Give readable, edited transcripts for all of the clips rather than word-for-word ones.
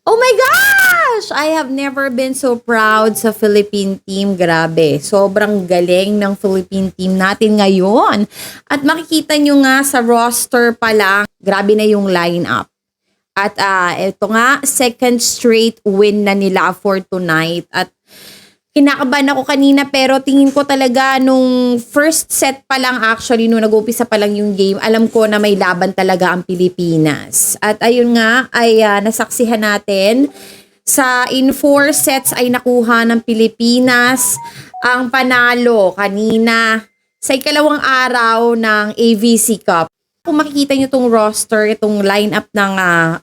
Oh my gosh! I have never been so proud sa Philippine team. Grabe. Sobrang galing ng Philippine team natin ngayon. At makikita nyo nga sa roster pa lang, grabe na yung lineup. At ito nga, second straight win na nila for tonight. At kinakabahan ako kanina pero tingin ko talaga nung first set pa lang actually, nung nag-umpisa pa lang yung game, alam ko na may laban talaga ang Pilipinas. At ayun nga ay nasaksihan natin sa in 4 sets ay nakuha ng Pilipinas ang panalo kanina sa ikalawang araw ng AVC Cup. Kung makikita nyo itong roster, itong lineup ng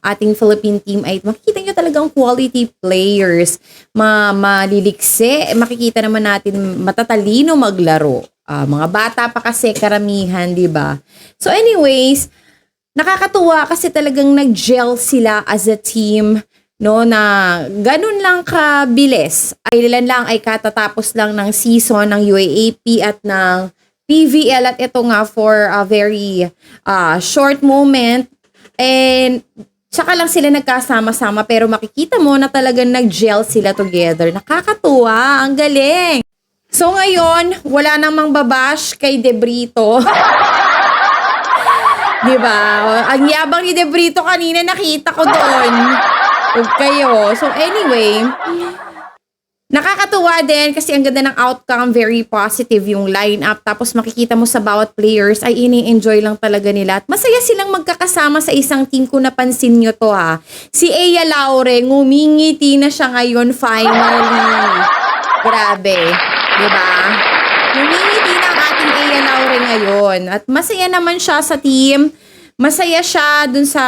ating Philippine team, ay makikita nyo talagang quality players, maliliksi. Makikita naman natin matatalino maglaro. Mga bata pa kasi karamihan, di ba? So anyways, nakakatuwa kasi talagang nag-gel sila as a team, no, na ganun lang kabilis. Ilan lang ay katatapos lang ng season ng UAAP at ng PVL at ito nga for a very short moment and tsaka lang sila nagkasama-sama pero makikita mo na talagang nag-gel sila together. Nakakatuwa, ang galing. So ngayon, wala namang babash kay Debrito. Diba? Ang yabang ni Debrito kanina nakita ko doon. Huwag kayo. So anyway, nakakatuwa din kasi ang ganda ng outcome, very positive yung lineup. Tapos makikita mo sa bawat players ay ini-enjoy lang talaga nila. At masaya silang magkakasama sa isang team kung napansin nyo to ha. Si Aya Laure, ngumingiti na siya ngayon finally. Grabe. Diba? Ngumingiti na ang ating Aya Laure ngayon. At masaya naman siya sa team. Masaya siya dun sa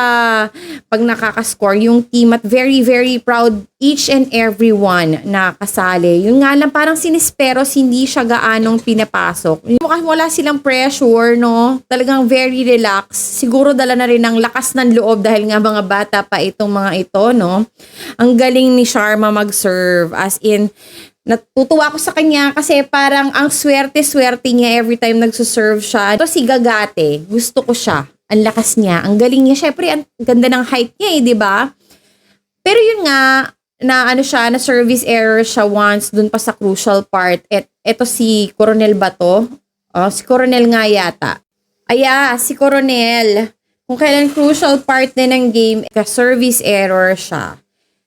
pag nakakascore yung team at very, very proud each and every one na kasali. Yung nga lang parang sinisperos hindi siya gaanong pinapasok. Mukhang wala silang pressure, no? Talagang very relax. Siguro dala na rin ng lakas ng loob dahil nga mga bata pa itong mga ito, no? Ang galing ni Sharma mag-serve. As in, natutuwa ko sa kanya kasi parang ang swerte-swerte niya every time nagsuserve siya. Ito si Gagate. Gusto ko siya. Ang lakas niya, ang galing niya. Syempre, ang ganda ng height niya di ba? Pero yun nga, na ano siya, na service error siya once dun pa sa crucial part. Eto si Coronel Bato. Si Coronel nga yata. Si Coronel. Kung kailan crucial part na ng game, service error siya.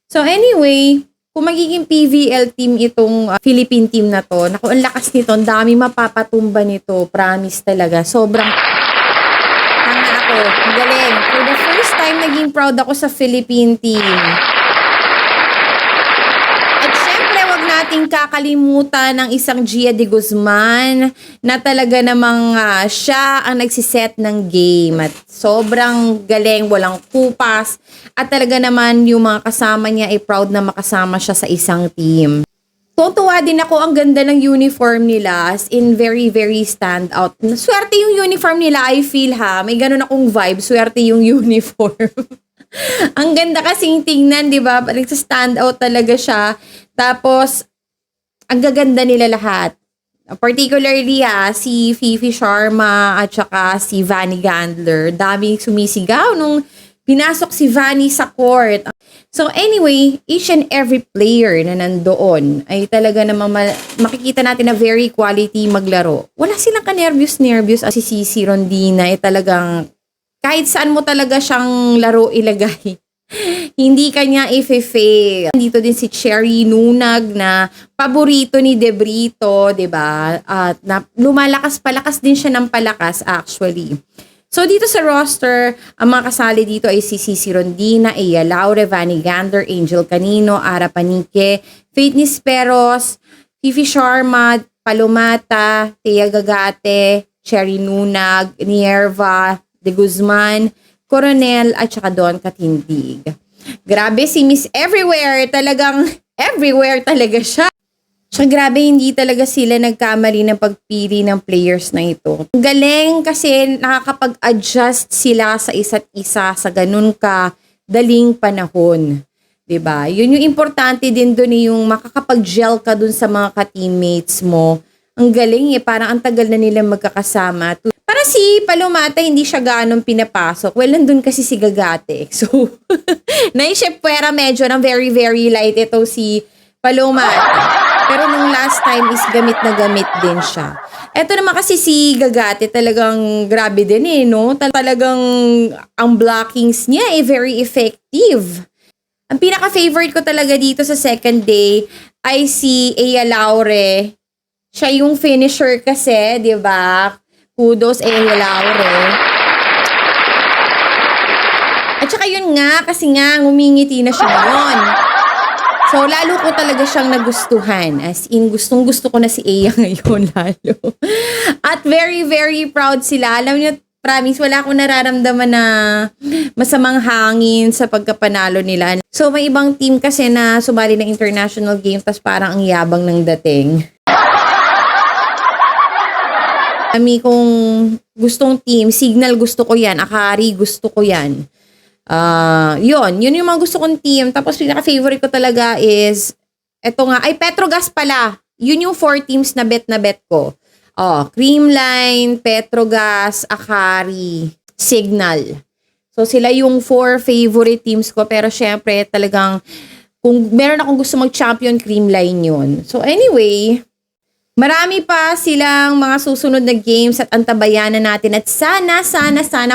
So anyway, kung magiging PVL team itong Philippine team na to, naku, ang lakas nito, ang dami mapapatumba nito, promise talaga. Sobrang ang galing. For the first time, naging proud ako sa Philippine team. At syempre, wag nating kakalimutan ng isang Gia de Guzman na talaga namang siya ang nagsiset ng game. At sobrang galing, walang kupas. At talaga naman yung mga kasama niya ay proud na makasama siya sa isang team. Tuwa din ako, ang ganda ng uniform nila, as in very, very stand out. Swerte yung uniform nila, I feel ha. May ganun akong vibe, swerte yung uniform. Ang ganda kasing tingnan, di ba? Nagsa-stand out talaga siya. Tapos, ang gaganda nila lahat. Particularly si Fifi Sharma at saka si Vanny Gandler. Daming sumisigaw nung pinasok si Vanny sa court. So anyway, each and every player na nandoon ay talaga namang makikita natin na very quality maglaro. Wala silang ka-nervyos-nervyos. Si Cici Rondina ay talagang kahit saan mo talaga siyang laro ilagay. Hindi kanya i-fail. Dito din si Cherry Nunag na paborito ni Debrito, 'di ba? At lumalakas-palakas din siya ng palakas actually. So dito sa roster, ang mga kasali dito ay si Cici Rondina, Aya Laure, Vanny Gander, Angel Canino, Ara Panique, Faith Nisperos, Fifi Sharma, Palomata, Thea Gagate, Cherry Nunag, Nierva de Guzman, Coronel at saka Don Katindig. Grabe si Miss Everywhere, talagang everywhere talaga siya. So, grabe, hindi talaga sila nagkamali ng pagpili ng players na ito. Ang galing kasi nakakapag-adjust sila sa isa't isa sa ganun ka daling panahon. 'Di ba? Yun yung importante din doon, yung makakapag-gel ka dun sa mga ka-teammates mo. Ang galing parang ang tagal na nila magkakasama. Para si Palomata, hindi siya ganong pinapasok. Well, nandun kasi si Gagate. So, naisip pwera medyo ng very, very light ito si Palomata. Pero nung last time is gamit na gamit din siya. Eto naman kasi si Gagate talagang grabe din eh, no? Talagang ang blockings niya eh, very effective. Ang pinaka-favorite ko talaga dito sa second day ay si Ea Laure. Siya yung finisher kasi, di ba? Kudos Ea Laure. At saka yun nga, kasi nga ngumingiti na siya ngayon. So, lalo ko talaga siyang nagustuhan. As in, gustong-gusto ko na si Ea ngayon lalo. At very, very proud sila. Alam niyo, promise, wala akong nararamdaman na masamang hangin sa pagkapanalo nila. So, may ibang team kasi na sumali ng international game tas parang ang yabang ng dating. Kami kung gustong team, Signal gusto ko yan, Akari gusto ko yan. Yun yung mga gusto kong team. Tapos pinaka-favorite ko talaga is eto nga, ay Petrogas pala. Yun yung 4 teams na bet ko. Creamline, Petrogas, Akari, Signal. So sila yung 4 favorite teams ko. Pero syempre talagang kung meron akong gusto mag-champion, Creamline yun. So anyway, marami pa silang mga susunod na games at antabayanan natin at sana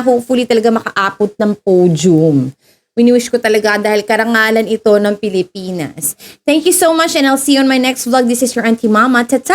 hopefully talaga makaapot ng podium. Wini-wish ko talaga dahil karangalan ito ng Pilipinas. Thank you so much and I'll see you on my next vlog. This is your Auntie Mama. Ta-ta!